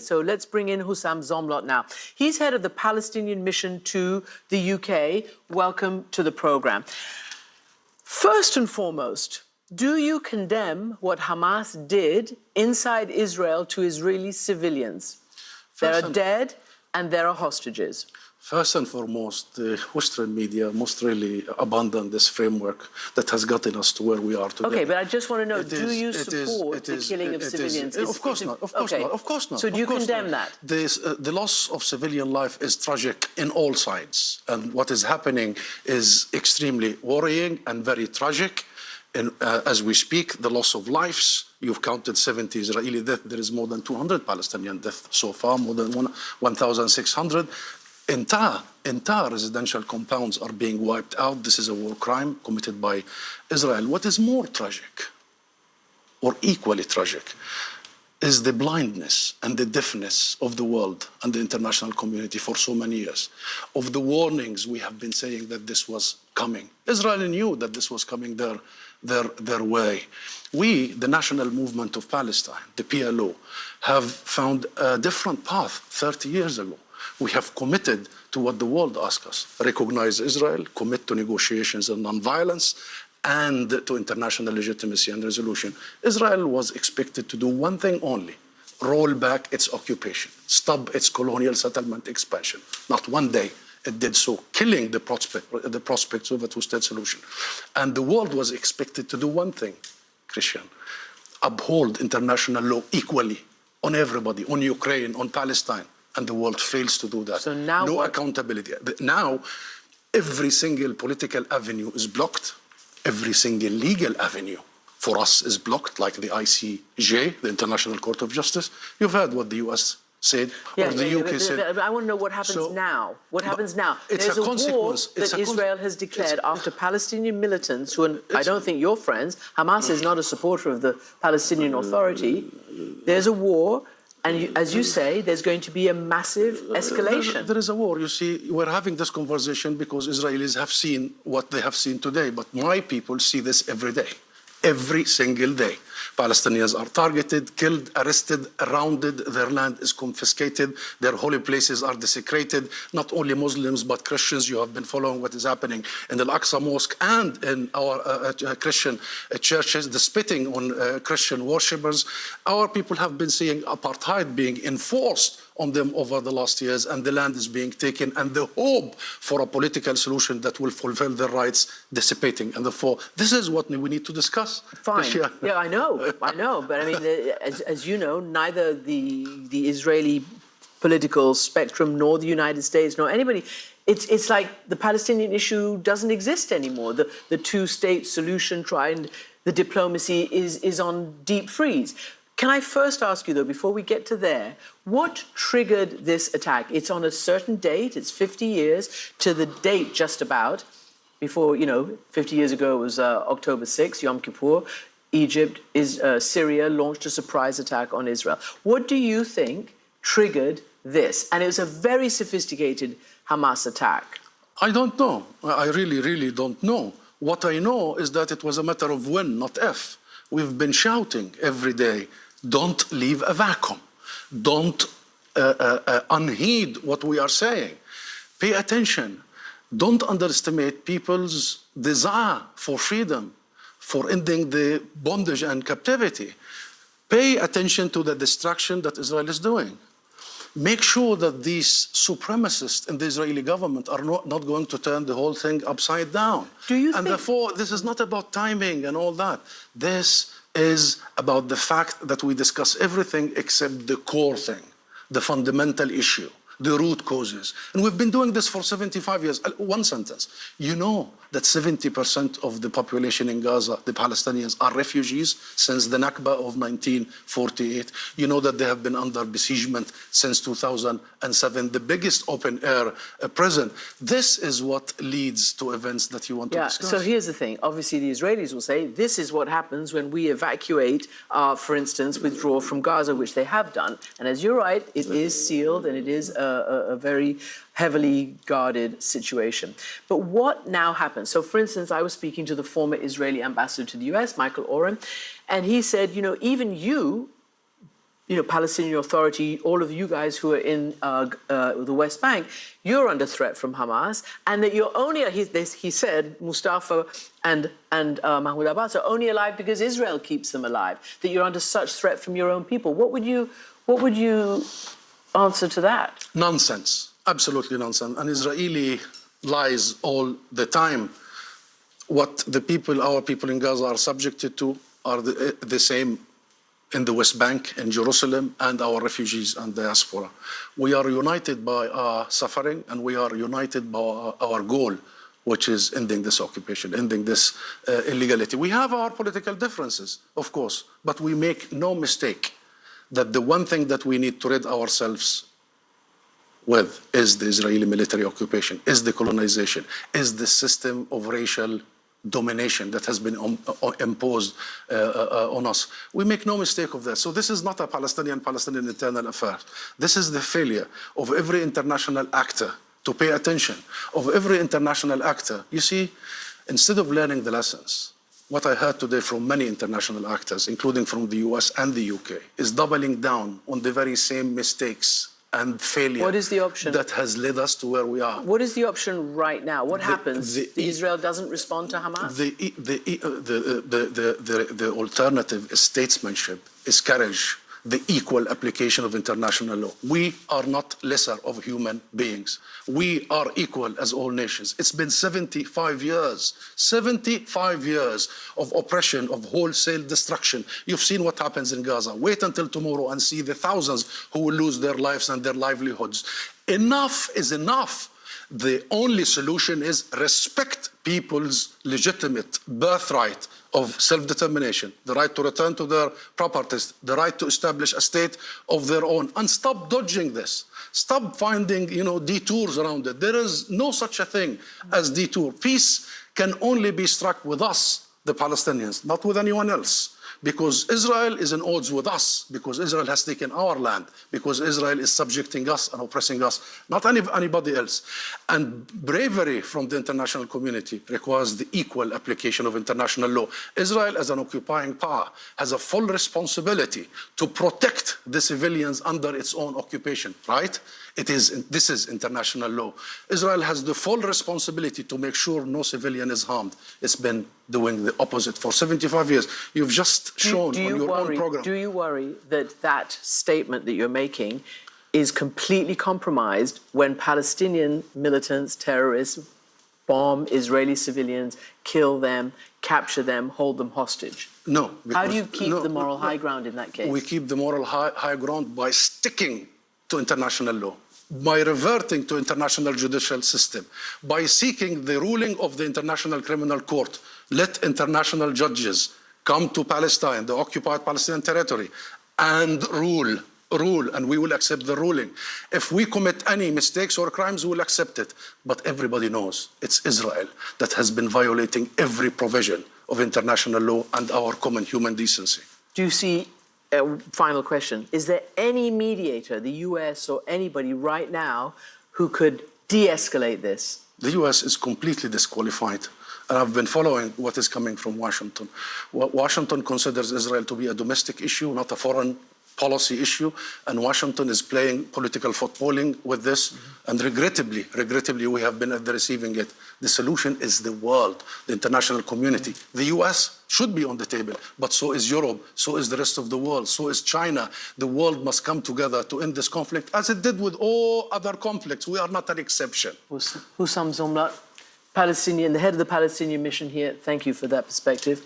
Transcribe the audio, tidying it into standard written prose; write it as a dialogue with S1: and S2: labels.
S1: So let's bring in Hussam Zomlot now. He's head of the Palestinian mission to the UK. Welcome to the program. First and foremost, do you condemn what Hamas did inside Israel to Israeli civilians? There are dead and there are hostages.
S2: First and foremost, the Western media must really abandon this framework that has gotten us to where we are today.
S1: Okay, but I just want to know, do you support the killing of civilians?
S2: Of course not, of course not, of course not.
S1: So do you condemn that?
S2: The loss of civilian life is tragic in all sides. And what is happening is extremely worrying and very tragic. And as we speak, the loss of lives, you've counted 70 Israeli deaths. There is more than 200 Palestinian deaths so far, more than 1,600. Entire residential compounds are being wiped out. This is a war crime committed by Israel. What is more tragic, or equally tragic, is the blindness and the deafness of the world and the international community for so many years, of the warnings we have been saying that this was coming. Israel knew that this was coming their way. We, the National Movement of Palestine, the PLO, have found a different path 30 years ago. We have committed to what the world asks us: recognize Israel, commit to negotiations and non-violence, and to international legitimacy and resolution. Israel was expected to do one thing only: roll back its occupation, stop its colonial settlement expansion. Not one day it did so, killing the prospects of a two-state solution. And the world was expected to do one thing, Christian: uphold international law equally on everybody, on Ukraine, on Palestine. And the world fails to do that.
S1: So now
S2: no accountability. Now, every single political avenue is blocked. Every single legal avenue for us is blocked, like the ICJ, the International Court of Justice. You've heard what the US said, or the UK said.
S1: I want to know what happens now. What happens now? There's a war that Israel has declared after Palestinian militants, who I don't think you're friends. Hamas is not a supporter of the Palestinian Authority. There's a war. And as you say, there's going to be a massive escalation.
S2: There is a war. You see, we're having this conversation because Israelis have seen what they have seen today. But my people see this every day, every single day. Palestinians are targeted, killed, arrested, surrounded. Their land is confiscated. Their holy places are desecrated. Not only Muslims, but Christians. You have been following what is happening in the Al-Aqsa Mosque and in our Christian churches, the spitting on Christian worshippers. Our people have been seeing apartheid being enforced on them over the last years, and the land is being taken, and the hope for a political solution that will fulfill their rights dissipating. And therefore, this is what we need to discuss.
S1: Fine. Yeah, I know. But I mean, as you know, neither the Israeli political spectrum nor the United States nor anybody, it's like the Palestinian issue doesn't exist anymore. The two-state solution the diplomacy is on deep freeze. Can I first ask you, though, before we get to there, what triggered this attack? It's on a certain date. It's 50 years to the date just about. Before, 50 years ago it was October 6th, Yom Kippur. Syria launched a surprise attack on Israel. What do you think triggered this? And it was a very sophisticated Hamas attack.
S2: I don't know. I really, really don't know. What I know is that it was a matter of when, not if. We've been shouting every day, don't leave a vacuum. Don't unheed what we are saying. Pay attention. Don't underestimate people's desire for freedom, for ending the bondage and captivity. Pay attention to the destruction that Israel is doing. Make sure that these supremacists in the Israeli government are not going to turn the whole thing upside down. And therefore, this is not about timing and all that. This is about the fact that we discuss everything except the core thing, the fundamental issue, the root causes. And we've been doing this for 75 years. One sentence. You know that 70% of the population in Gaza, the Palestinians, are refugees since the Nakba of 1948. You know that they have been under besiegement since 2007, the biggest open-air prison. This is what leads to events that you want to discuss.
S1: So here's the thing. Obviously, the Israelis will say this is what happens when we evacuate, for instance, withdraw from Gaza, which they have done. And as you're right, it is sealed and it is a very heavily guarded situation. But what now happens? So, for instance, I was speaking to the former Israeli ambassador to the US, Michael Oren, and he said, even you Palestinian Authority, all of you guys who are in the West Bank, you're under threat from Hamas, and that you're only, he said, Mustafa and Mahmoud Abbas are only alive because Israel keeps them alive, that you're under such threat from your own people. What would you answer to that?
S2: Nonsense, absolutely nonsense. And Israeli lies all the time. What our people in Gaza are subjected to are the same in the West Bank, in Jerusalem, and our refugees and diaspora. We are united by our suffering, and we are united by our goal, which is ending this occupation, ending this illegality. We have our political differences, of course, but we make no mistake that the one thing that we need to rid ourselves with is the Israeli military occupation, is the colonization, is the system of racial domination that has been imposed on us. We make no mistake of that. So this is not a Palestinian internal affair. This is the failure of every international actor to pay attention, of every international actor. You see, instead of learning the lessons, what I heard today from many international actors, including from the US and the UK, is doubling down on the very same mistakes and failure.
S1: What is the option
S2: that has led us to where we are?
S1: What is the option right now? What happens? Israel doesn't respond to Hamas?
S2: The alternative is statesmanship, is courage, the equal application of international law. We are not lesser of human beings. We are equal as all nations. It's been 75 years of oppression, of wholesale destruction. You've seen what happens in Gaza. Wait until tomorrow and see the thousands who will lose their lives and their livelihoods. Enough is enough. The only solution is respect people's legitimate birthright of self-determination, the right to return to their properties, the right to establish a state of their own, and stop dodging this. Stop finding, detours around it. There is no such a thing as detour. Peace can only be struck with us, the Palestinians, not with anyone else. Because Israel is in odds with us, because Israel has taken our land, because Israel is subjecting us and oppressing us, not anybody else. And bravery from the international community requires the equal application of international law. Israel, as an occupying power, has a full responsibility to protect the civilians under its own occupation, right? This is international law. Israel has the full responsibility to make sure no civilian is harmed. It's been doing the opposite for 75 years. You've just shown on your own program.
S1: Do you worry that that statement that you're making is completely compromised when Palestinian militants, terrorists, bomb Israeli civilians, kill them, capture them, hold them hostage?
S2: No.
S1: How do you keep the moral high ground in that case?
S2: We keep the moral high ground by sticking to international law, by reverting to international judicial system, by seeking the ruling of the International Criminal Court. Let international judges come to Palestine, the occupied Palestinian territory, and rule, and we will accept the ruling. If we commit any mistakes or crimes, we will accept it. But everybody knows it's Israel that has been violating every provision of international law and our common human decency.
S1: Do you see, final question, is there any mediator, the US or anybody right now, who could de-escalate this?
S2: The US is completely disqualified. And I've been following what is coming from Washington. Washington considers Israel to be a domestic issue, not a foreign policy issue, and Washington is playing political footballing with this. Mm-hmm. And regrettably, we have been at the receiving end. The solution is the world, the international community. Mm-hmm. The US should be on the table, but so is Europe, so is the rest of the world, so is China. The world must come together to end this conflict, as it did with all other conflicts. We are not an exception.
S1: Hussam Zomlot, Palestinian, the head of the Palestinian mission here, thank you for that perspective.